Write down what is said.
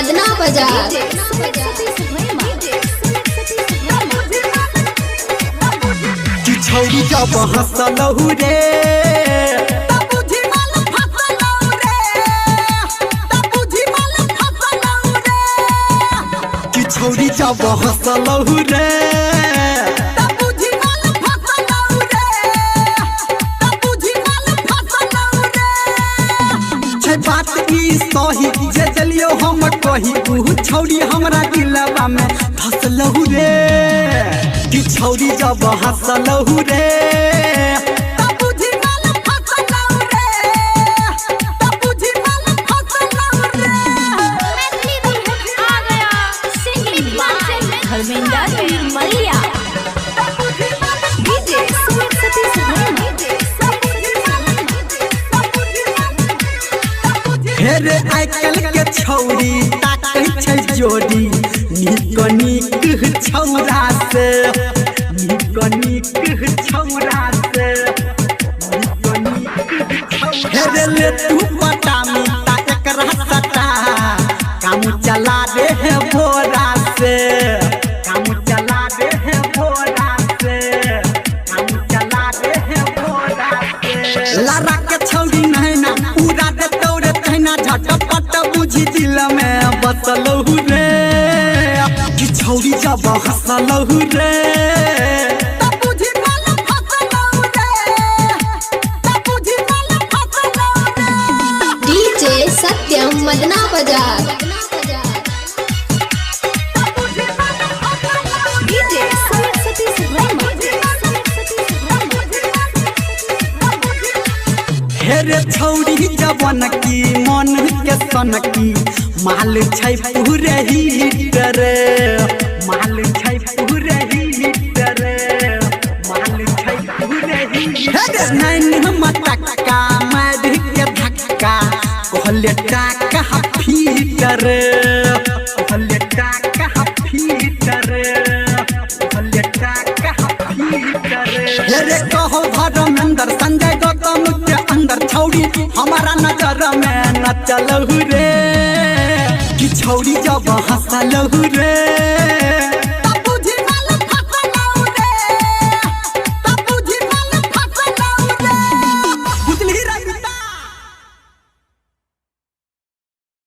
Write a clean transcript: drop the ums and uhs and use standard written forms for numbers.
मदना बाजार। छौरी जब हंसलहु रे छौरी जब हंसलहु रे बात ई सही जे चलियो हम कही ऊ छौरी हमरा दिलवा में धसलहु रे कि छौरी जब हंसलहु रे हेरे आइकल के छौरी ताकै छै जोड़ी नीक नीक छौरा से नीक नीक छौरा से हेरे ले तू पटा मिटा एकरा सटा काम चला दे है भोरा से काम चला दे है भोरा से काम चला दे है भोरा से लारा के छौरी नहीं ना पूरा दे तोरे कहना झटपट बुझी दिल में बसलहु रे कि छौरी जब हंसलहु रे डीजे सत्यम मदना बाजार। हेरे छौरी जवन की मन के सन की माल छै पूरे हीटर माल छै पूरे हीटर माल छै पूरे हीटर नैन मटक्का मार के धक्का कहले टाका फीटर कहले टाका फीटर कहले टाका फीटर हेरे कहो धर्मेंद्र संजय गौतम के अंदर छौरी हमारा नजर में न चलहु रे कि छौरी जब हंसलहु रे।